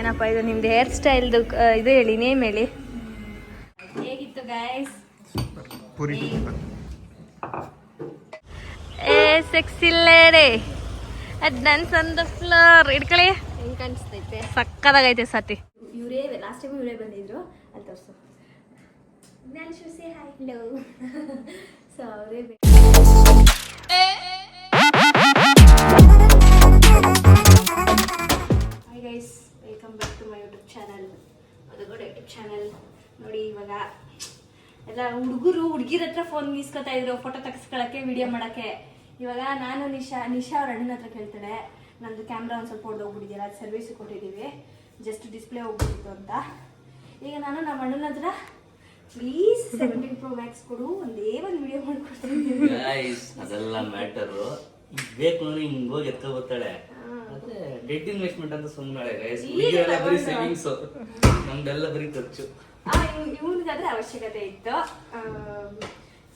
ಏನಪ್ಪ ಇದು ನಿಮ್ದು ಹೇರ್ ಸ್ಟೈಲ್ದು ಇದು ಹೇಳಿ, ನೇಮ್ ಹೇಳಿ. ಹೇಗಿತ್ತು guys? A sexy lady dance on the floor. ಇಟ್ಕೊಳ್ಳಿ, ಹೆಂಗ್ ಕಾಣಿಸ್ತೈತೆ? ಸಕ್ಕದಾಗೈತೆ ಸತಿ. ಇವರೇ ಲಾಸ್ಟ್ ಟೈಮ್ ಇವರೇ ಬಂದಿದ್ರು ಅಲ್ಲಿ ತೋರಿಸು. ನಾನು ಶುಸಿ ಹಾಯ್ ಹಲೋ. ಸೊ ಅವರೇ hi guys, welcome back to my YouTube channel. ಅದು ಕೂಡ ಯೂಟ್ಯೂಬ್ ಚಾನಲ್ ನೋಡಿ. ಇವಾಗ ಎಲ್ಲ ಹುಡುಗಿರ ಹತ್ರ ಫೋನ್ ಗೀಸ್ಕೊತಾ ಇದ್ರು ಫೋಟೋ ತೆಗೆಸ್ಕೊಳಕ್ಕೆ, ವಿಡಿಯೋ ಮಾಡೋಕ್ಕೆ. ಇವಾಗ ನಾನು ನಿಶಾ ಅವ್ರ ಅಣ್ಣನ ಹತ್ರ ಕೇಳ್ತಾಳೆ, ನಂದು ಕ್ಯಾಮ್ರಾ ಒಂದು ಸ್ವಲ್ಪ ಹೊಡೆದೋಗ್ಬಿಟ್ಟಿದೆಯಲ್ಲ, ಅದು ಸರ್ವಿಸ್ ಕೊಟ್ಟಿದ್ದೀವಿ, ಜಸ್ಟ್ ಡಿಸ್ಪ್ಲೇ ಹೋಗ್ಬಿಟ್ಟಿತ್ತು ಅಂತ. ಈಗ ನಾನು ನಮ್ಮ ಅಣ್ಣನ ಹತ್ರ ಪ್ಲೀಸ್ 17 Pro Max ಕೊಡು, ಒಂದೇ ಒಂದು ವಿಡಿಯೋ ಮಾಡ್ಕೊಡ್ತೀನಿ. ಅದೆಲ್ಲ ಮ್ಯಾಟರು ಬೇಕು ಹಿಂಗ್ ಹೋಗಿ ಎತ್ಕೊ ಬರ್ತಾಳೆ. ಮತ್ತೆ ಡೆಡ್ ಇನ್ವೆಸ್ಟ್ಮೆಂಟ್ ಅಂತ ಸುಮ್ಮನೆ ಬರೀ ಸೇವಿಂಗ್ಸ್, ನಮ್ದೆಲ್ಲ ಬರೀ ಖರ್ಚು. ಇವನಿಗಾದ್ರೆ ಅವಶ್ಯಕತೆ ಇತ್ತು.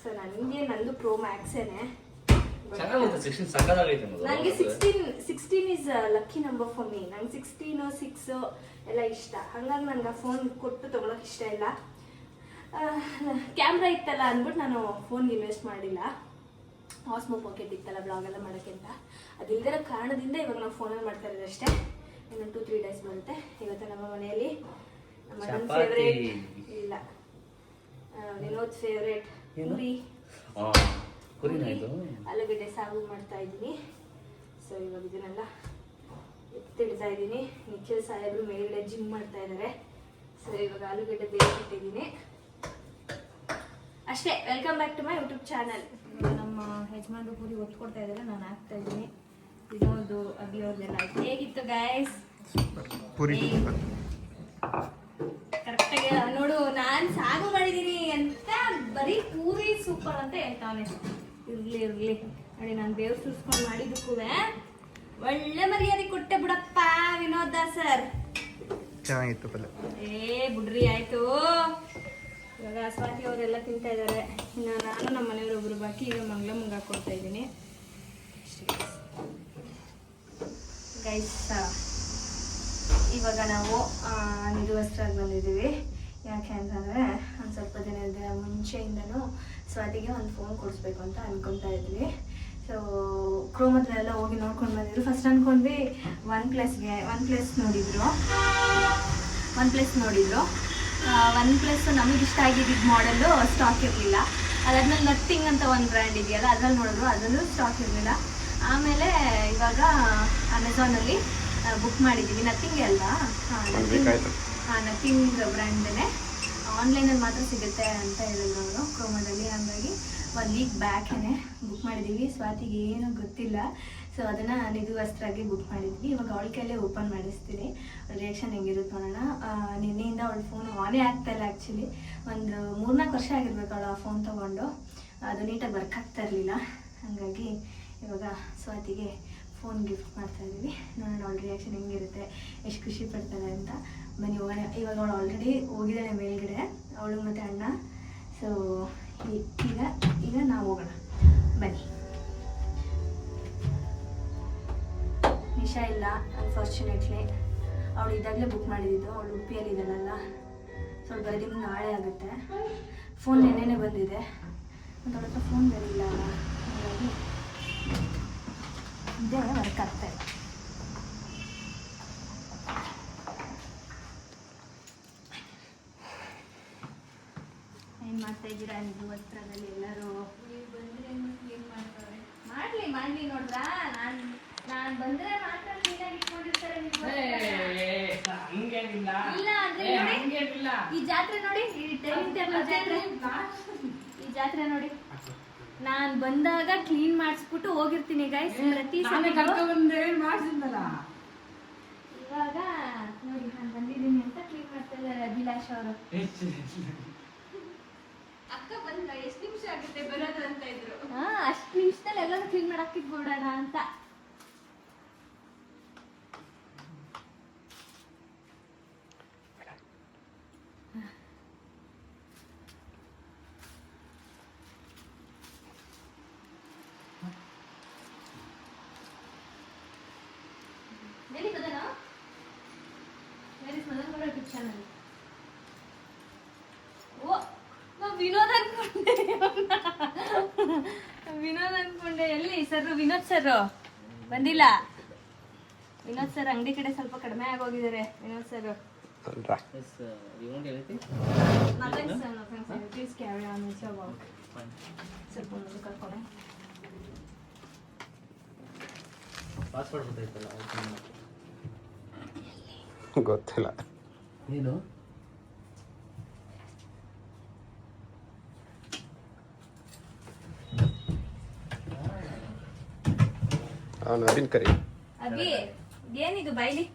ಸೊ ನನಗೆ ನಂದು ಪ್ರೋ ಮ್ಯಾಕ್ಸೇನೆ. ನನಗೆ 16 is lucky number for me. ನಂಗೆ 16 6 ಎಲ್ಲ ಇಷ್ಟ. ಹಾಗಾಗಿ ನನಗೆ ಆ ಫೋನ್ ಕೊಟ್ಟು ತೊಗೊಳಕ್ಕೆ ಇಷ್ಟ ಇಲ್ಲ. ಕ್ಯಾಮ್ರಾ ಇತ್ತಲ್ಲ ಅಂದ್ಬಿಟ್ಟು ನಾನು ಫೋನ್ಗೆ ಇನ್ವೆಸ್ಟ್ ಮಾಡಿಲ್ಲ. ಆಸ್ಮೋ ಪಾಕೆಟ್ ಇತ್ತಲ್ಲ ಬ್ಲಾಗ್ ಎಲ್ಲ ಮಾಡೋಕ್ಕೆ ಅಂತ, ಅದಿಲ್ಲದಿರೋ ಕಾರಣದಿಂದ ಇವಾಗ ನಾವು ಫೋನಲ್ಲಿ ಮಾಡ್ತಾ ಇರೋದು ಅಷ್ಟೇ. ಇನ್ನು 2-3 ಡೇಸ್ ಬರುತ್ತೆ. ಇವತ್ತು ನಮ್ಮ ಮನೆಯಲ್ಲಿ ನಮ್ಮ ಫೇವ್ರೇಟ್ ಇಲ್ಲ, ವಿನೋದ್ ಫೇವ್ರೇಟ್ ಪೂರಿ ಆಲೂಗಡ್ಡೆ ಸಾಗು ಮಾಡ್ತಾ ಇದ್ದೀನಿ. ಸೊ ಇವಾಗ ಇದನ್ನೆಲ್ಲ ಎತ್ತಿಡ್ತಾ ಇದ್ದೀನಿ. ನಿಖಿಲ್ ಸಾಹೇಬ್ರು ಮೇಲ್ಗಡೆ ಜಿಮ್ ಮಾಡ್ತಾ ಇದ್ದಾರೆ. ಸೊ ಇವಾಗ ಆಲೂಗಡ್ಡೆ ಬೇಯಿಸಿಟ್ಟಿದ್ದೀನಿ ಅಷ್ಟೇ. Welcome back to my YouTube channel. ನಮ್ಮ ಯಜಮಾನ್ರು ಪೂರಿ ಒತ್ತು ಕೊಡ್ತಾ ಇದ್ದಾರೆ, ನಾನು ಹಾಕ್ತಾ ಇದ್ದೀನಿ. ವಿನೋದು ಅಭಿಯೋದೆಲ್ಲ ಆಯ್ತು. ಹೇಗಿತ್ತು ಗೈಸ್? ಕರೆಕ್ಟಾಗಿ ನೋಡು, ನಾನು ಸಾಗು ಮಾಡಿದ್ದೀನಿ ಅಂತ ಬರೀ ಪೂರಿ ಸೂಪರ್ ಅಂತ ಹೇಳ್ತಾವನೆ. ಇರ್ಲಿ ನೋಡಿ, ನಾನು ಬೇವು ಸುರಿಸ್ಕೊಂಡು ಮಾಡಿದ್ದಕ್ಕೂ ಒಳ್ಳೆ ಮರ್ಯಾದೆ ಕೊಟ್ಟೆ ಬಿಡಪ್ಪ ವಿನೋದ ಸರ್. ಚೆನ್ನಾಗಿತ್ತು ಪಲ್ಯ. ಬುಡ್ರಿ ಆಯ್ತು. ಇವಾಗ ಸ್ವಾತಿ ಅವರೆಲ್ಲ ತಿಂತಾ ಇದ್ದಾರೆ. ಇನ್ನು ನಾನು ನಮ್ಮ ಮನೆಯವರೊಬ್ಬರು ಬಾಕಿ ಈಗ ಮಂಗ್ಳ ಹಾಕೊಡ್ತಾ ಇದ್ದೀನಿ ಗೈಸ್. ಇವಾಗ ನಾವು ನಿರುವಸ್ತ್ರಾಗಿ ಬಂದಿದ್ದೀವಿ. ಯಾಕೆ ಅಂತಂದರೆ ಒಂದು ಸ್ವಲ್ಪ ದಿನದ ಮುಂಚೆಯಿಂದನೂ ಸ್ವಾತಿಗೆ ಒಂದು ಫೋನ್ ಕೊಡಿಸ್ಬೇಕು ಅಂತ ಅಂದ್ಕೊತಾ ಇದ್ವಿ. ಸೊ ಕ್ರೋಮ್ ಹತ್ರ ಎಲ್ಲ ಹೋಗಿ ನೋಡ್ಕೊಂಡು ಬಂದಿದ್ರು. ಫಸ್ಟ್ ಅಂದ್ಕೊಂಡ್ವಿ ಒನ್ ಪ್ಲಸ್ ನೋಡಿದ್ರು. ಒನ್ ಪ್ಲಸ್ ನಮಗೆ ಇಷ್ಟ ಆಗಿದ್ದ ಮಾಡೆಲ್ಲು ಸ್ಟಾಕ್ ಇರಲಿಲ್ಲ. ಅದಾದ್ಮೇಲೆ ನಥಿಂಗ್ ಅಂತ ಒಂದು ಬ್ರ್ಯಾಂಡ್ ಇದೆಯಲ್ಲ, ಅದ್ರಲ್ಲಿ ನೋಡಿದ್ರು, ಅದರಲ್ಲೂ ಸ್ಟಾಕ್ ಇರಲಿಲ್ಲ. ಆಮೇಲೆ ಇವಾಗ ಅಮೆಝಾನಲ್ಲಿ ಬುಕ್ ಮಾಡಿದ್ದೀವಿ. ನಥಿಂಗ್ ಅಲ್ವಾ? ನಥಿಂಗ್ ಬ್ರ್ಯಾಂಡೇ. ಆನ್ಲೈನಲ್ಲಿ ಮಾತ್ರ ಸಿಗುತ್ತೆ ಅಂತ ಹೇಳಿದ್ರು ಅವರು ಕ್ರೋಮದಲ್ಲಿ. ಹಾಗಾಗಿ 1 ವೀಕ್ ಬ್ಯಾಕೇ ಬುಕ್ ಮಾಡಿದ್ದೀವಿ. ಸ್ವಾತಿಗೆ ಏನೂ ಗೊತ್ತಿಲ್ಲ. ಸೊ ಅದನ್ನು ನಿರುವಸ್ತ್ರಾಗಿ ಬುಕ್ ಮಾಡಿದ್ವಿ. ಇವಾಗ ಅವಳ ಕೈಯಲ್ಲೇ ಓಪನ್ ಮಾಡಿಸ್ತೀನಿ. ರಿಯಾಕ್ಷನ್ ಹೆಂಗಿರುತ್ತೆ ನೋಡೋಣ. ನಿನ್ನೆಯಿಂದ ಅವಳ ಫೋನ್ ಆನೇ ಆಗ್ತಾಯಿಲ್ಲ. ಆ್ಯಕ್ಚುಲಿ ಒಂದು 3-4 ವರ್ಷ ಆಗಿರ್ಬೇಕು ಅವಳು ಆ ಫೋನ್ ತೊಗೊಂಡು. ಅದು ನೀಟಾಗಿ ವರ್ಕ್ ಆಗ್ತಾ ಇರಲಿಲ್ಲ. ಹಾಗಾಗಿ ಇವಾಗ ಸ್ವಾತಿಗೆ ಫೋನ್ ಗಿಫ್ಟ್ ಮಾಡ್ತಾ ಇದ್ದೀವಿ. ನೋಡೋಣ ಅವಳ ರಿಯಾಕ್ಷನ್ ಹೆಂಗಿರುತ್ತೆ, ಎಷ್ಟು ಖುಷಿ ಪಡ್ತಾಳೆ ಅಂತ. ಬನ್ನಿ ಹೋಗೋಣ. ಇವಾಗ ಅವಳು ಆಲ್ರೆಡಿ ಹೋಗಿದ್ದಾಳೆ ಮೇಲ್ಗಡೆ, ಅವಳು ಮತ್ತು ಅಣ್ಣ. ಸೊ ಈಗ ನಾವು ಹೋಗೋಣ ಬನ್ನಿ. ನಿಶಾ ಇಲ್ಲ ಅನ್ಫಾರ್ಚುನೇಟ್ಲಿ. ಅವಳು ಇದಾಗಲೇ ಬುಕ್ ಮಾಡಿದ್ದು. ಅವಳು ಉಡುಪಿಯಲ್ಲಿ ಇದ್ದಾಳಲ್ಲ, ಸ್ವಲ್ಪ ಬರೋದಿನ್ನು ನಾಳೆ ಆಗುತ್ತೆ. ಫೋನ್ ನೆನ್ನೆನೇ ಬಂದಿದೆ, ಮತ್ತು ಅವಳ ಹತ್ರ ಫೋನ್ ಬರಲಿಲ್ಲ ಅಲ್ಲ, ಹಾಗಾಗಿ ಇದೇ ವರ್ಕ್ ಆಗ್ತಾಯಿಲ್ಲ. ಏನು ಮಾಡ್ತಾ ಇದ್ದೀರಾ ನೀವು ಹತ್ರದಲ್ಲಿ ಎಲ್ಲರೂ? ನೀವು ಬಂದರೆ ಕ್ಲೀನ್ ಮಾಡ್ತಾರೆ. ಮಾಡಲಿ ನೋಡ್ರಾ, ನಾನು ಬಂದರೆ ಮಾತ್ರ ಕ್ಲೀನಾಗಿ ಇಟ್ಕೊಂಡಿರ್ತಾರೆ. ಇಲ್ಲ ಅಂದರೆ ನೋಡಿ, ಈ ಜಾತ್ರೆ ನೋಡಿ, ಈ ಜಾತ್ರೆ ನೋಡಿ, ನಾನು ಬಂದಾಗ ಕ್ಲೀನ್ ಮಾಡಿಸ್ಬಿಟ್ಟು ಹೋಗಿರ್ತೀನಿ ಗೈಸ್. ಪ್ರತಿ ಸಲ ಇವಾಗ ನೋಡಿ ನಾನು ಬಂದಿದ್ದೀನಿ ಅಂತ ಕ್ಲೀನ್ ಮಾಡ್ತಾ ಇದ್ದಾರೆ ಅಭಿಲಾಷ್ ಅವರು. ಅಕ್ಕ ಬಂದ ಎಷ್ಟು ನಿಮಿಷ ಆಗುತ್ತೆ ಬರೋದು ಅಂತ ಇದ್ರು. ಅಷ್ಟು ನಿಮಿಷದಲ್ಲಿ ಎಲ್ಲರೂ ಕ್ಲೀನ್ ಮಾಡಕ್ಕೆ ಬಿಡೋಣ ಅಂತ. ಚಾನಲ್. ಓ ನಾವು ವಿನೋದ್ ಅನ್ಕೊಂಡೆ. ವಿನೋದ್ ಅನ್ಕೊಂಡೆ. ಎಲ್ಲಿ ಸರ್? ವಿನೋದ್ ಸರ್ ಬಂದಿಲ್ಲ. ವಿನೋದ್ ಸರ್ ಅಂಗಡಿ ಕಡೆ ಸ್ವಲ್ಪ ಕಡಿಮೆ ಆಗೋಗಿದ್ದಾರೆ. Vinod sir alright please carry on with your work. ಸ್ವಲ್ಪ ಮುಂದೆ ಕರ್ಕೊಂಡೆ. ಪಾಸ್ವರ್ಡ್ ಗೊತ್ತಾಯ್ತಲ್ಲ ಗೊತ್ತಿಲ್ಲ. ಏನು ಅವನು ಅಭಿನ್ ಕರಿ. ಅಭಿ ಏನಿದು ಬೈಲಿ?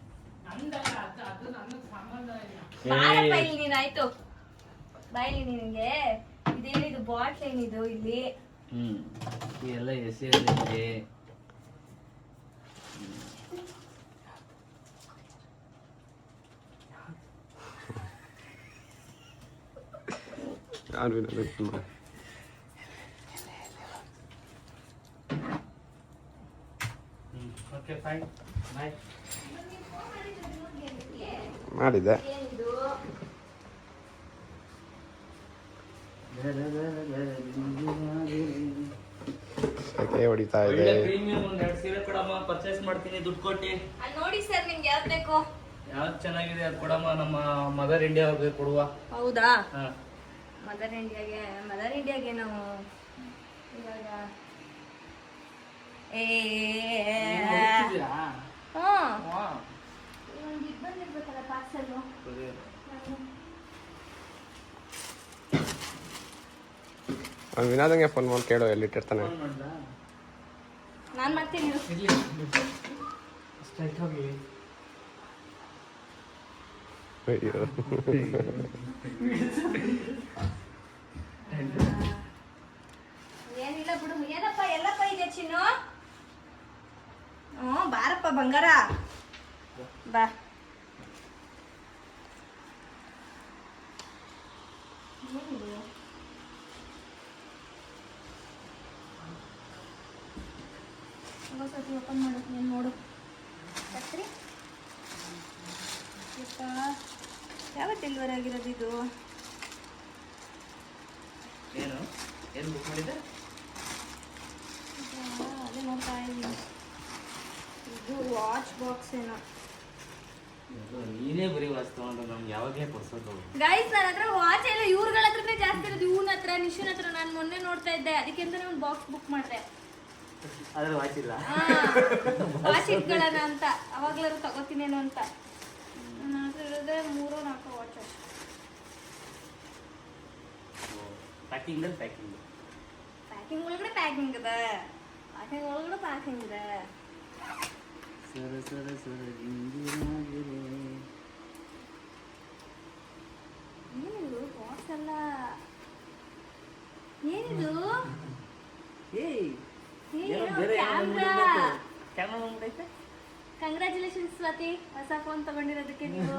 ಬಾರಪ್ಪ ಇಲ್ಲಿ ನೀನ್. ಆಯ್ತು ಬೈಲಿ ನಿನಗೆ. ಇದೇನಿದು ಬಾಟ್ಲ್? ಏನಿದು ಇಲ್ಲಿ? ಎಲ್ಲ ಎಸೆಯಲ್ಲಿ ಓಕೆ ಫೈನ್ ಬಾಯ್. ಮಾಡಿದ್ದೆ. ಏನಿದು? ಸೆಕೆ ಹೊಡಿತಾ ಇದೆ. ಪ್ರೀಮಿಯಂ ಒಂದ್ 2 ಸೀರೆ ಕೊಡಮ್ಮ, ಪರ್ಚೇಸ್ ಮಾಡ್ತೀನಿ ದುಡ್ಡು ಕೊಟ್ಟು. ಅಲ್ಲಿ ನೋಡಿ ಸರ್, ನಿಮ್ಗೆ ಯಾವ್ದು ಬೇಕು? ಯಾವ್ದು ಚೆನ್ನಾಗಿದೆ ಅದು ಕೊಡಮ್ಮ. ನಮ್ಮ ಮದರ್ ಇಂಡಿಯಾ ಅವ್ರಿಗೆ ಕೊಡುವ. ಹೌದಾ? ಹಾ ಮದರ್ ಇಂಡಿಯಾಗೆ ನಾವು ಇವಾಗ ಒಂದು ಇದು ಬಂದಿರ್ಬೇಕಲ್ಲ ಪಾರ್ಸಲ್ಲು. ಅವ್ನು ವಿನೋದಂಗೆ ಫೋನ್ ಮಾಡಿ ಕೇಳು ಎಲ್ಲಿಟ್ಟಿರ್ತಾನೆ. ನಾನು ಮಾಡ್ತೀನಿ. ಅಯ್ಯೋ ಏನಿಲ್ಲ ಬಿಡು. ಏನಪ್ಪ ಎಲ್ಲಪ್ಪ ಇದೆ ಚಿನ್ನು? ಬಾರಪ್ಪ ಬಂಗಾರ ಬಾ. ಏನಿದು? ಸತಿ ಓಪನ್ ಮಾಡು. ನೀನು ನೋಡು. ಕತ್ರಿ ಯಾವತ್ತು ಡೆಲಿವರಿ ಆಗಿರೋದು ಇದು? ಏನು ಏನು ಬುಕ್ ಮಾಡಿದ್ದೆ? ಅದೇ ನೋಡ್ತಾ ಇದ್ದೀನಿ. ಇದು ವಾಚ್ ಬಾಕ್ಸ್ ಏನೋ. ನೀನೇ ಬರೀ ವಾಚ್ ತಗೊಂಡು ನಮ್ಗೆ ಯಾವಾಗಲೇ ಕೊಡ್ಸೋದು. ಗೈಸ್, ನನ್ನ ಹತ್ರ ವಾಚ್ ಎಲ್ಲ ಇವ್ರಗಳ ಹತ್ರನೇ ಜಾಸ್ತಿ ಇರೋದು. ಇವನ ಹತ್ರ, ನಿಶುನ್ ಹತ್ರ ನಾನು ಮೊನ್ನೆ ನೋಡ್ತಾ ಇದ್ದೆ. ಅದಕ್ಕೆ ಅಂತಾನೆ ಒಂದು ಬಾಕ್ಸ್ ಬುಕ್ ಮಾಡಿದೆ. ಆದ್ರೆ ವಾಚ್ ಇಲ್ಲ. ವಾಚ್ ಇಟ್ಕೊಳ್ಳೋಣ ಅಂತ. ಅವಾಗ್ಲಾರು ತಗೋತೀನೇನೋ ಅಂತ. ನನ್ನ ಹತ್ರ ಇರೋದೇ 3-4 ವಾಚ್. ಪ್ಯಾಕಿಂಗ್ ಪ್ಯಾಕಿಂಗ್ ಪ್ಯಾಕಿಂಗ್ ಒಳಗಡೆ ಪ್ಯಾಕಿಂಗ್ ಇದೆ. ಪ್ಯಾಕಿಂಗ್ ಒಳಗಡೆ ಪ್ಯಾಕಿಂಗ್ ಇದೆ. ಸರ ಸರ ಸರ ಏನಿದು ಬಾಕ್ಸ್ ಎಲ್ಲ? ಏನಿದು? ಕಂಗ್ರ್ಯಾಚುಲೇಷನ್ಸ್ ಸ್ವಾತಿ, ಹೊಸ ಫೋನ್ ತಗೊಂಡಿರೋದಕ್ಕೆ ನೀವು.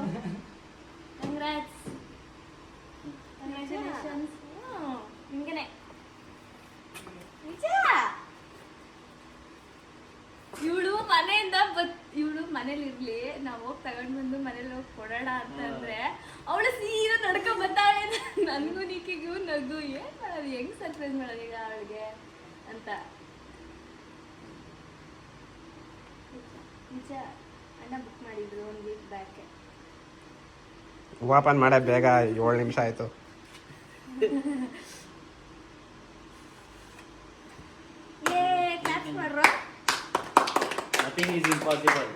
ಕಂಗ್ರ್ಯಾಚುಲೇಷನ್ಸ್. ಹಿಂಗೇನೆ ನಿಜ. ಇವಳು ಮನೆಯಿಂದ ಇವಳು ಮನೇಲಿ ಇರ್ಲಿ, ನಾವು ಹೋಗಿ ತಗೊಂಡ್ ಬಂದು ಮನೇಲಿ ಹೋಗಿ ಕೊಡೋಣ ಅಂತಂದ್ರೆ ಅವಳು ಸೀದಾ ನಡ್ಕೊಂಡ್ ಬರ್ತಾಳೆ. ನನ್ಗೂ ನಿಕ್ಕಿಗೂ ನಗು. ಏನ್ ಮಾಡೋದು, ಹೆಂಗ್ ಸರ್ಪ್ರೈಸ್ ಮಾಡೋದು ಈಗ ಅವಳಿಗೆ ಅಂತ. ನಿಜ ಅಣ್ಣ ಬುಕ್ ಮಾಡಿದ್ರು 1 ವೀಕ್ ಬ್ಯಾಕ್. ಓಪನ್ ಮಾಡ ಬೇಗ, 7 ನಿಮಿಷ ಆಯ್ತು. Claps ಮಾಡ್ರೋ. Nothing is impossible.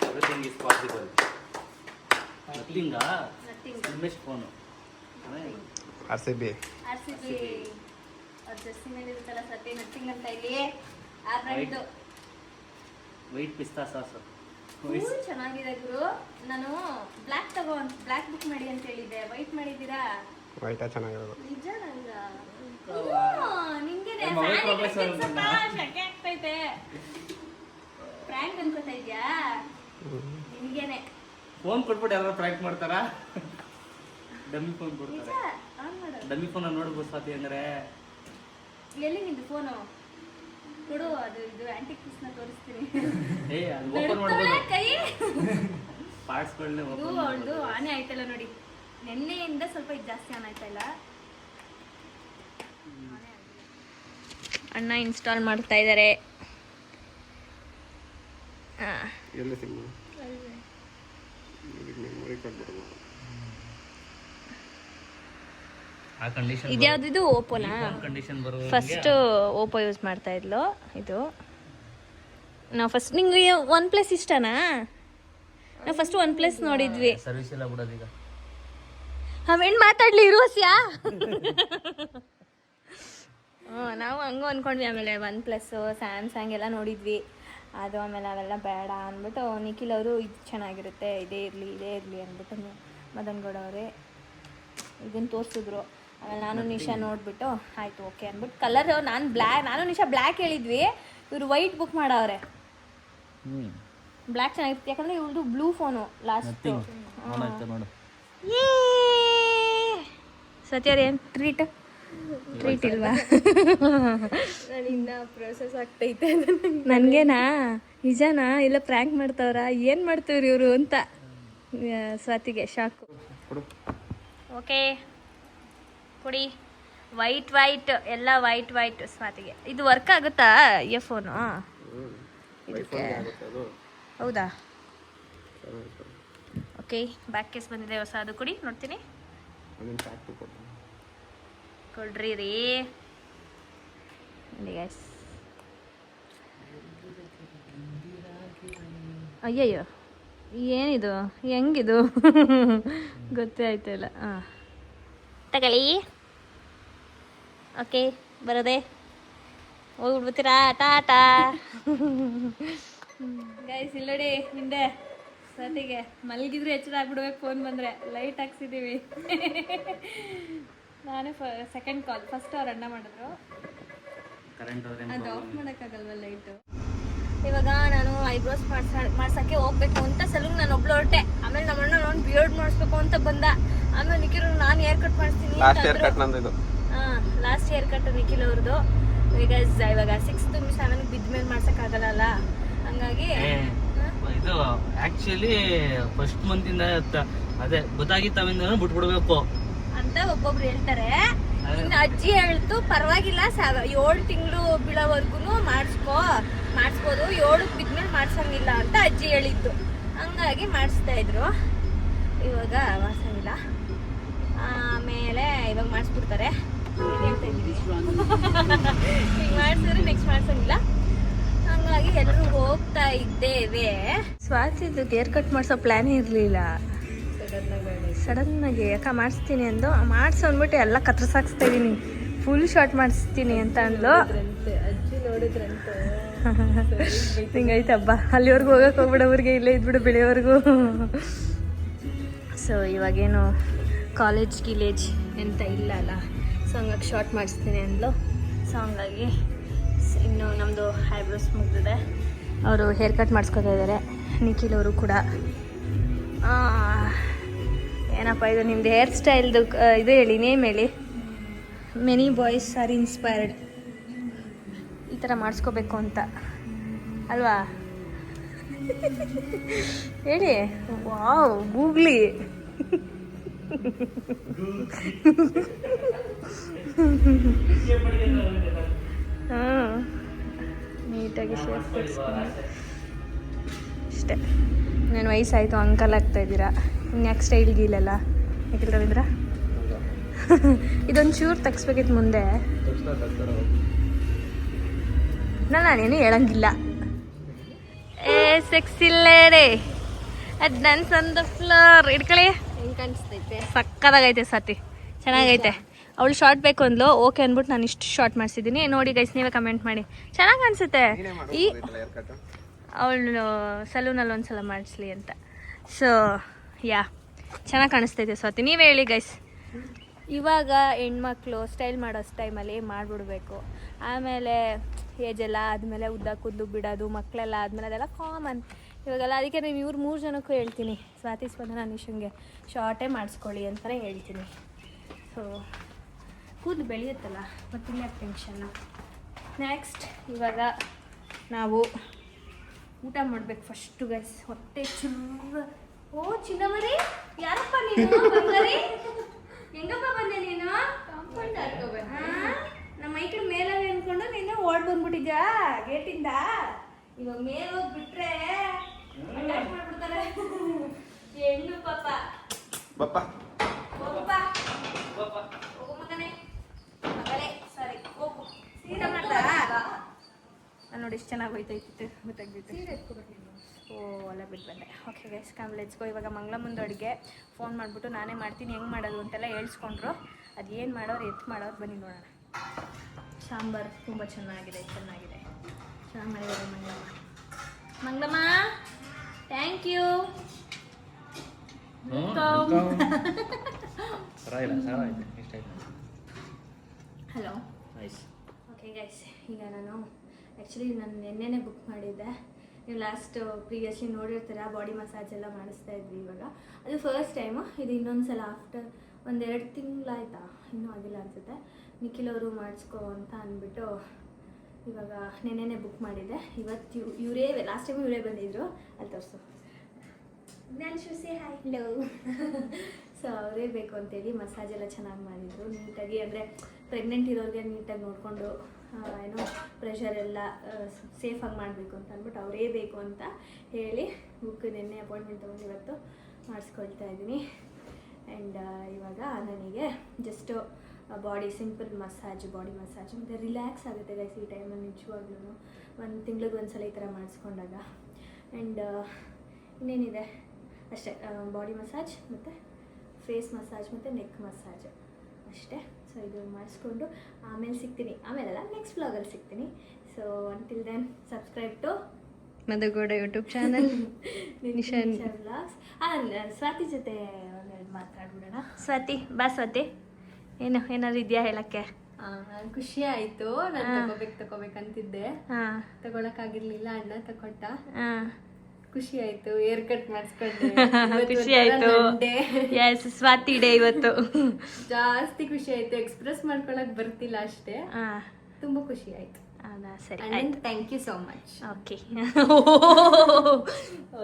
Everything is possible. Nothing. English phone. RCB ಅವ್ರ ಜರ್ಸಿ ಮೇಲೆ ಇರುತ್ತಲ್ಲ ಸತಿ, ನಥಿಂಗ್ ಅಂತ. ಇಲ್ಲಿ ಆ ಬ್ರ್ಯಾಂಡ್ ವೈಟ್ ಪಿಸ್ತಾ ಸಾಸ್ ಚೆನ್ನಾಗಿದೆ ಗುರು. ನಾನು ಬ್ಲ್ಯಾಕ್ ಬುಕ್ ಮಾಡಿ ಅಂತ ಹೇಳಿದ್ದೆ. ವೈಟ್ ಮಾಡಿದ್ದೀರಾ? ವೈಟ್ ಚೆನ್ನಾಗಿರೋದು. ನಿಜ ನಂಗ ನಿಂಗೆ ಶಕೆ ಆಗ್ತೈತೆ. ಫ್ರ್ಯಾಂಕ್ ಅನ್ಕೋತಾ ಇದ್ಯಾ? ನಿನ್ಗೇನೆ ಫೋನ್ ಕೊಟ್ಬಿಟ್ಟು ಯಾರು ಪ್ರಾಂಕ್ ಮಾಡ್ತಾರಾ? ಡಮ್ಮಿ ಫೋನ್ ನಿಜ. ಕೊಡ್ತಾರೆ. ಆನ್ ಮಾಡು. ಡಮ್ಮಿ ಫೋನ್ ನೋಡ್ಬೋದು ಸಾತಿ ಅಂದ್ರೆ. ಎಲ್ಲಿ ನಿಂದು ಫೋನು ಕೊಡು. ಅದು ಇದು ಆಂಟಿಕ್ ಪೀಸ್ನ ತೋರಿಸ್ತೀನಿ. ಅದು ಓಪನ್ ನಡ್ಕೊಳೆ ಮಾಡ್ಬೋದು. ಕೈ. ಪಾರ್ಟ್ಸ್ಗಳನ್ನೇ ಇದು ಅವಳದು ಆನೆ ಆಯ್ತಲ್ಲ ನೋಡಿ, ನಿನ್ನೆಯಿಂದ ಸ್ವಲ್ಪ ಇದು ಜಾಸ್ತಿ ಆನ್ ಆಯ್ತಾ ಇಲ್ಲ. ಅಣ್ಣ ಇನ್ಸ್ಟಾಲ್ ಮಾಡ್ತಾ ಇದ್ದಾರೆ. ಎಲ್ಲಿ ಸಿಮ್ ಮೆಮೊರಿ ಕಾರ್ಡ್ ಬರಲ್ಲ. ಆ ಕಂಡೀಷನ್ ಇದ್ಯಾವ್ದು ಓಪೋನಾ? ಕಂಡೀಷನ್ ಬರೋ ಫಸ್ಟ್ ಓಪೋ ಯೂಸ್ ಮಾಡ್ತಾ ಇದ್ಲು. ಇದು ನಾವು ಫಸ್ಟ್ ನಿಂಗೆ ಒನ್ ಪ್ಲಸ್ ಇಷ್ಟನಾ? ನಾವು ಫಸ್ಟ್ ಒನ್ ಪ್ಲಸ್ ನೋಡಿದ್ವಿ. ಸರ್ವಿಸ್ ಎಲ್ಲ ಬಿಡೋದೀಗ. ಅವೇನು ಮಾತಾಡ್ಲಿ ಇರುವಸ್ಯಾ? ನಾವು ಹಂಗೂ ಅಂದ್ಕೊಂಡ್ವಿ. ಆಮೇಲೆ ಒನ್ ಪ್ಲಸ್ಸು ಸ್ಯಾಮ್ಸಂಗ್ ಎಲ್ಲ ನೋಡಿದ್ವಿ. ಅದು ಆಮೇಲೆ ಅವೆಲ್ಲ ಬೇಡ ಅಂದ್ಬಿಟ್ಟು ನಿಖಿಲ್ ಅವರು ಇದು ಚೆನ್ನಾಗಿರುತ್ತೆ, ಇದೇ ಇರಲಿ ಅಂದ್ಬಿಟ್ಟು ಮದನ್ ಗೌಡ ಅವರೇ ಇದನ್ನು ತೋರಿಸಿದ್ರು. ಆಮೇಲೆ ನಾನು ನಿಶಾ ನೋಡಿಬಿಟ್ಟು ಆಯಿತು ಓಕೆ ಅಂದ್ಬಿಟ್ಟು ಕಲರ್ ನಾನು ನಿಶಾ ಬ್ಲ್ಯಾಕ್ ಹೇಳಿದ್ವಿ, ಇವರು ವೈಟ್ ಬುಕ್ ಮಾಡವ್ರೆ. ಬ್ಲ್ಯಾಕ್ ಚೆನ್ನಾಗಿರುತ್ತೆ, ಯಾಕಂದರೆ ಇವ್ರದ್ದು ಬ್ಲೂ ಫೋನು ಲಾಸ್ಟು. ನೋಡು ಸತ್ಯಾರ ಏನು ಟ್ರೀಟ್ ಇಲ್ವಾ? ಇನ್ನ ಪ್ರೋಸೆಸ್ ಆಗ್ತೈತೆ ನನಗೇನಾ? ನಿಜನಾ ಇಲ್ಲ ಪ್ರ್ಯಾಂಕ್ ಮಾಡ್ತಾವ್ರ? ಏನು ಮಾಡ್ತೀವ್ರಿ ಇವರು ಅಂತ ಸ್ವಾತಿಗೆ ಶಾಕು. ಓಕೆ ಕೊಡಿ. ವೈಟ್ ಎಲ್ಲ ವೈಟ್ ಸ್ವಾತಿಗೆ. ಇದು ವರ್ಕ್ ಆಗುತ್ತಾ ಇಯರ್ಫೋನು? ಇದಕ್ಕೆ ಹೌದಾ? ಓಕೆ ಬ್ಯಾಕ್ ಕೇಸ್ ಬಂದಿದೆ ಹೊಸ, ಅದು ಕೊಡಿ ನೋಡ್ತೀನಿ. ಕೊಡ್ರಿ ರೀ ಗೈಸ್. ಅಯ್ಯಯ್ಯೋ ಏನಿದು, ಹೆಂಗಿದು ಗೊತ್ತೇ ಆಯ್ತಲ್ಲ. ಹಾಂ ತಗೊಳ್ಳಿ. ಓಕೆ ಬರೋದೆ, ಹೋಗ್ಬಿಡ್ತೀರಾ? ಟಾಟಾ ಗೈಸ್. ಇಲ್ಲಡಿ ಹಿಂದೆ ಸತಿಗೆ ಮಲಗಿದ್ರೆ ಎಚ್ಚರ ಆಗ್ಬಿಡ್ಬೇಕು. ಫೋನ್ ಬಂದರೆ ಲೈಟ್ ಹಾಕ್ಸಿದ್ದೀವಿ. ನಾನೇ ಸೆಕೆಂಡ್ ಕಾಲ್. ಫಸ್ಟ್ ಅವ್ರು ಅಣ್ಣ ಮಾಡಿದ್ರು, ಅದು ಆಫ್ ಮಾಡೋಕ್ಕಾಗಲ್ವ ಲೈಟು. ಇವಾಗ ನಾನು ಐಬ್ರೋಸ್ ಮಾಡ್ಸೋಕ್ಕೆ ಹೋಗ್ಬೇಕು ಅಂತ ಸಲೂನ್ ನಾನು ಒಬ್ಳು ಹೊರಟೆ. ಆಮೇಲೆ ನಮ್ಮಣ್ಣ ನಾನು ಬಿಯರ್ಡ್ ಮಾಡಿಸ್ಬೇಕು ಅಂತ ಬಂದ. ಆಮೇಲೆ ನಿಖಿಲ್ ನಾನು ಹೇರ್ ಕಟ್ ಮಾಡಿಸ್ತೀನಿ. ಹಾಂ ಲಾಸ್ಟ್ ಹೇರ್ ಕಟ್ ನಿಖಿಲ್ ಅವ್ರದ್ದು. ಇವಾಗ 6th 7 ಬಿದ್ದ ಮೇಲೆ ಮಾಡ್ಸೋಕ್ಕಾಗಲ್ಲ, ಹಂಗಾಗಿ ಇದು ಆಕ್ಚುಲಿ ಫಸ್ಟ್ ಮಂತಿಂದ ಅದೇ ಗೊತ್ತಾಗಿತ್ತವಿಂದ ಬಿಟ್ಬಿಡ್ಬೇಕು ಅಂತ ಒಬ್ಬೊಬ್ರು ಹೇಳ್ತಾರೆ. ಇನ್ನು ಅಜ್ಜಿ ಹೇಳ್ತು ಪರವಾಗಿಲ್ಲ 7 ತಿಂಗಳು ಬೀಳೋವರೆಗೂ ಮಾಡಿಸ್ಬೋದು, 7 ಬಿದ್ಮೇಲೆ ಮಾಡ್ಸಂಗಿಲ್ಲ ಅಂತ ಅಜ್ಜಿ ಹೇಳಿದ್ದು. ಹಂಗಾಗಿ ಮಾಡಿಸ್ತಾ ಇದ್ರು. ಇವಾಗ ಮಾಡ್ಸಂಗಿಲ್ಲ, ಆಮೇಲೆ ಇವಾಗ ಮಾಡಿಸ್ಬಿಡ್ತಾರೆ. ಹೇಳ್ತಾ ಇದ್ದೀವಿ ಈಗ ಮಾಡಿಸಿದ್ರೆ ನೆಕ್ಸ್ಟ್ ಮಾಡ್ಸಂಗಿಲ್ಲ. ಹಂಗಾಗಿ ಎಲ್ಲರೂ ಹೋಗ್ತಾ ಇದ್ದೇವೆ. ಸ್ವಾತಿದು ಹೇರ್ ಕಟ್ ಮಾಡಿಸೋ ಪ್ಲಾನೇ ಇರಲಿಲ್ಲ. ಸಡನ್ನಾಗಿ ಯಾಕೆ ಮಾಡಿಸ್ತೀನಿ ಅಂದು ಮಾಡಿಸೋ ಅಂದ್ಬಿಟ್ಟು ಎಲ್ಲ ಕತ್ರಸಾಕ್ಸ್ತಾ ಇದ್ದೀನಿ. ಫುಲ್ ಶಾರ್ಟ್ ಮಾಡಿಸ್ತೀನಿ ಅಂತ ಅಂದ್ಲು. ಅಜ್ಜಿ ನೋಡಿದ್ರಂತೆ ಹಿಂಗೈತೆ ಹಬ್ಬ. ಅಲ್ಲಿವರೆಗೂ ಹೋಗಕ್ಕೆ ಹೋಗ್ಬಿಡೋವ್ರಿಗೆ ಇಲ್ಲೇ ಇದ್ಬಿಡು ಬೆಳೆಯೋವರೆಗೂ. ಸೊ ಇವಾಗೇನು ಕಾಲೇಜ್ ಎಂತ ಇಲ್ಲ ಅಲ್ಲ, ಸೊ ಹಂಗಾಗಿ ಶಾರ್ಟ್ ಮಾಡಿಸ್ತೀನಿ ಅಂದ್ಲು. ಸೊ ಹಂಗಾಗಿ ಇನ್ನು ನಮ್ಮದು ಐಬ್ರೋಸ್ ಮುಗಿದಿದೆ. ಅವರು ಹೇರ್ ಕಟ್ ಮಾಡಿಸ್ಕೊತಾ ಇದ್ದಾರೆ. ನಿಖಿಲ್ ಅವರು ಕೂಡ. ಏನಪ್ಪ ಇದು ನಿಮ್ಮದು ಹೇರ್ ಸ್ಟೈಲ್ದು ಇದು ಹೇಳಿ, ನೇಮ್ ಹೇಳಿ. ಮೆನಿ ಬಾಯ್ಸ್ ಆರ್ ಇನ್ಸ್ಪೈರ್ಡ್, ಈ ಥರ ಮಾಡಿಸ್ಕೋಬೇಕು ಅಂತ ಅಲ್ವಾ? ಹೇಳಿ. Wow googly. ಹಾಂ ನೀಟಾಗಿ ಶೇಪ್ ಕೊಡಿಸ್ಕೊಂಡು ಅಷ್ಟೇ. ನಾನು ವಯಸ್ಸಾಯಿತು ಅಂಕಲ್ ಆಗ್ತಾ ಇದ್ದೀರಾ, ಇನ್ಯಾಕೆ ಸ್ಟೈಲ್ ಗೀಲೆಲ್ಲ ಯಾಕೆ ರವೀಂದ್ರ? ಇದೊಂದು ಚೂರು ತೆಗಿಸ್ಬೇಕಿತ್ತು ಮುಂದೆ. ನಾನೇನು ಹೇಳಂಗಿಲ್ಲ. ಸೆಕ್ಸಿಲ್ಲೇಡೆ ಅದು ಡ್ಯಾನ್ಸ್ ಆನ್ ದ ಫ್ಲೋರ್. ಇಟ್ಕೊಳ್ಳಿ, ಹೆಂಗೆ ಕಾಣಿಸ್ತೈತೆ? ಸಕ್ಕದಾಗೈತೆ ಸತಿ, ಚೆನ್ನಾಗೈತೆ. ಅವಳು ಶಾರ್ಟ್ ಬೇಕು ಅಂದ್ಲು, ಓಕೆ ಅಂದ್ಬಿಟ್ಟು ನಾನು ಇಷ್ಟು ಶಾರ್ಟ್ ಮಾಡಿಸಿದ್ದೀನಿ. ನೋಡಿ ಗೈಸ್, ನೀವೇ ಕಮೆಂಟ್ ಮಾಡಿ. ಚೆನ್ನಾಗಿ ಕಾಣಿಸುತ್ತೆ. ಈ ಅವಳು ಸಲೂನಲ್ಲಿ ಒಂದ್ಸಲ ಮಾಡಿಸ್ಲಿ ಅಂತ. ಸೊ ಯಾ ಚೆನ್ನಾಗಿ ಕಾಣಿಸ್ತೈತೆ ಸ್ವಾತಿ. ನೀವೇ ಹೇಳಿ ಗೈಸ್. ಇವಾಗ ಹೆಣ್ಮಕ್ಳು ಸ್ಟೈಲ್ ಮಾಡೋ ಟೈಮಲ್ಲಿ ಮಾಡಿಬಿಡ್ಬೇಕು. ಆಮೇಲೆ ಏಜೆಲ್ಲ ಆದಮೇಲೆ ಉದ್ದ ಕೂದಲು ಬಿಡೋದು, ಮಕ್ಕಳೆಲ್ಲ ಆದಮೇಲೆ ಅದೆಲ್ಲ ಕಾಮನ್ ಇವಾಗೆಲ್ಲ. ಅದಕ್ಕೆ ನೀವು ಇವ್ರು 3 ಜನಕ್ಕೂ ಹೇಳ್ತೀನಿ, ಸ್ವಾತಿ ಸ್ಪಂದನ ನಿಶಂಗೆ ಶಾರ್ಟೇ ಮಾಡಿಸ್ಕೊಳ್ಳಿ ಅಂತಲೇ ಹೇಳ್ತೀನಿ. ಸೊ ಕೂದಲು ಬೆಳೆಯುತ್ತಲ್ಲ, ಮತ್ತಿಲ್ಲ ಟೆನ್ಷನ್ನು. ನೆಕ್ಸ್ಟ್ ಇವಾಗ ನಾವು ಊಟ ಮಾಡಬೇಕು ಫಸ್ಟು ಗೈಸ್. ಹೊಟ್ಟೆ ಚುರ್ರ ಓ ಚಿನ್ನಮರಿ, ಯಾರಪ್ಪ ನೀನು? ಬಂಗಾರಿ, ಹೆಂಗಪ್ಪ ಬಂದೆ ನೀನು? ನಮ್ಮ ಮೈ ಕಡೆ ಮೇಲೆ ಅನ್ಕೊಂಡು ನೀನು ಓಡ್ ಬಂದ್ಬಿಟ್ಟಿದ್ಯಾ ಗೇಟಿಂದ. ಇವಾಗ ಮೇಲೆ ಹೋಗ್ಬಿಟ್ರೆ ಅಟ್ಯಾಕ್ ಮಾಡ್ಬಿಡ್ತಾರೆ. ಹೆಣ್ಣು ಪಾಪ. ಬಪ್ಪ ಹೋಗಪ್ಪ, ಹೋಗು ಮಗನೇ, ಮಗಳೇ, ಸರಿ ಹೋಗು. ಸೀರೆ ಮಾಡ್ತಾ ನಾನು ನೋಡಿ ಎಷ್ಟು ಚೆನ್ನಾಗಿ ಹೋಯ್ತೈತಿತ್ತು, ಗೊತ್ತಾಗ್ಬಿಟ್ಟು. ಓ ಅಲ್ಲ ಬಿಟ್ಟು ಬಂದೆ. Okay guys, come let's go. ಇವಾಗ ಮಂಗಳಮ್ಮಂದು ಅಡುಗೆ ಫೋನ್ ಮಾಡಿಬಿಟ್ಟು ನಾನೇ ಮಾಡ್ತೀನಿ, ಹೆಂಗೆ ಮಾಡೋದು ಅಂತೆಲ್ಲ ಹೇಳ್ಸ್ಕೊಂಡ್ರು. ಅದು ಏನು ಮಾಡೋರು ಮಾಡೋರು ಬನ್ನಿ ನೋಡೋಣ. ಸಾಂಬಾರು ತುಂಬ ಚೆನ್ನಾಗಿದೆ ಚೆನ್ನಾಗಿ ಮಾಡಿದ್ದಾರೆ Mangalamma. Thank you. Hello. Okay guys, ಈಗ ನಾನು ನೆನ್ನೆನೇ ಬುಕ್ ಮಾಡಿದ್ದೆ. ನೀವು ಲಾಸ್ಟ್ ಪ್ರೀವಿಯಸ್ಲಿ ನೋಡಿರ್ತೀರ, ಬಾಡಿ ಮಸಾಜ್ ಎಲ್ಲ ಮಾಡಿಸ್ತಾ ಇದ್ವಿ. ಇವಾಗ ಅದು ಫಸ್ಟ್ ಟೈಮು. ಇದು ಇನ್ನೊಂದು ಸಲ ಆಫ್ಟರ್ 1-2 ತಿಂಗಳಾಯ್ತಾ, ಇನ್ನೂ ಆಗಿಲ್ಲ ಅನಿಸುತ್ತೆ. ನಿಖಿಲ್ ಅವರು ಮಾಡಿಸ್ಕೊ ಅಂತ ಅಂದ್ಬಿಟ್ಟು ಇವಾಗ ನೆನ್ನೆನೇ ಬುಕ್ ಮಾಡಿದ್ದೆ. ಇವತ್ತು ಇವರೇ ಲಾಸ್ಟ್ ಟೈಮು ಇವರೇ ಬಂದಿದ್ರು. ಅಲ್ಲಿ ತೋರಿಸು, ನಾನು ಶುಸಿ ಹಾಯ್ ಹಲೋ. ಸೊ ಅವರೇ ಬೇಕು ಅಂತೇಳಿ ಮಸಾಜ್ ಎಲ್ಲ ಚೆನ್ನಾಗಿ ಮಾಡಿದರು ನೀಟಾಗಿ. ಅಂದರೆ ಪ್ರೆಗ್ನೆಂಟ್ ಇರೋರಿಗೆ ನೀಟಾಗಿ ನೋಡಿಕೊಂಡು ಏನೋ ಪ್ರೆಷರ್ ಎಲ್ಲ ಸೇಫಾಗಿ ಮಾಡಬೇಕು ಅಂತ ಅಂದ್ಬಿಟ್ಟು ಅವರೇ ಬೇಕು ಅಂತ ಹೇಳಿ ನೆನ್ನೆ ಅಪಾಯಿಂಟ್ಮೆಂಟ್ ತೊಗೊಂಡು ಇವತ್ತು ಮಾಡಿಸ್ಕೊಳ್ತಾ ಇದ್ದೀನಿ. ಆ್ಯಂಡ್ ಇವಾಗ ನನಗೆ just body simple massage, body massage ಮತ್ತು ರಿಲ್ಯಾಕ್ಸ್ ಆಗುತ್ತೆ ಗೈಸ್ ಈ ಟೈಮಲ್ಲಿ ನಿಜವಾಗ್ಲೂ. 1 ತಿಂಗಳಿಗೆ ಒಂದ್ಸಲ ಈ ಥರ ಮಾಡಿಸ್ಕೊಂಡಾಗ. ಆ್ಯಂಡ್ ಇನ್ನೇನಿದೆ ಅಷ್ಟೇ, ಬಾಡಿ ಮಸಾಜ್ ಮತ್ತು ಫೇಸ್ ಮಸಾಜ್ ಮತ್ತು ನೆಕ್ ಮಸಾಜ್ ಅಷ್ಟೇ. ಸೊ ಇದು ಮಾಡಿಸ್ಕೊಂಡು ಆಮೇಲೆ ಸಿಗ್ತೀನಿ, ಆಮೇಲೆಲ್ಲ ನೆಕ್ಸ್ಟ್ ವ್ಲಾಗಲ್ಲಿ ಸಿಗ್ತೀನಿ. So until then subscribe to Madhu Gowda YouTube channel. Nishan vlogs. Swati ಜೊತೆ ಒಂದೆರಡು ಮಾತಾಡ್ಬಿಡೋಣ. ಸ್ವಾತಿ ಬಾ ಸ್ವಾತಿ, ಏನಾದ್ರು ಇದೆಯಾ ಹೇಳಕ್ಕೆ? ಖುಷಿ ಆಯ್ತು. ನಾನು ತಗೋಬೇಕಂತಿದ್ದೆ, ತಗೊಳಕ್ಕಾಗಿರ್ಲಿಲ್ಲ, ಅಣ್ಣ ತಕೊಟ್ಟ. ಖುಷಿ ಆಯ್ತು. ಹೇರ್ ಕಟ್ ಮಾಡಿಸ್ಕೊಂಡೆ, ಖುಷಿ ಆಯ್ತು. ಎಸ್, ಸ್ವಾತಿ ಡೇ ಇವತ್ತು. ಜಾಸ್ತಿ ಖುಷಿ ಆಯ್ತು. ಎಕ್ಸ್ಪ್ರೆಸ್ ಮಾಡ್ಕೊಳಕ್ ಬರ್ತಿಲ್ಲ ಅಷ್ಟೇ. ತುಂಬಾ ಖುಷಿ ಆಯ್ತು. ಸರಿ, thank you so much. Okay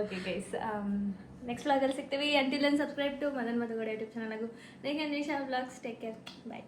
okay guys, next ವ್ಲಾಗಲ್ಲಿ ಸಿಗ್ತೀವಿ. Until then subscribe to Madan Madhu Gowda YouTube channel ಹಾಗೂ ನಿಶಾ ವ್ಲಾಗ್ಸ್. ಟೇಕ್ ಕೇರ್, ಬಾಯ್.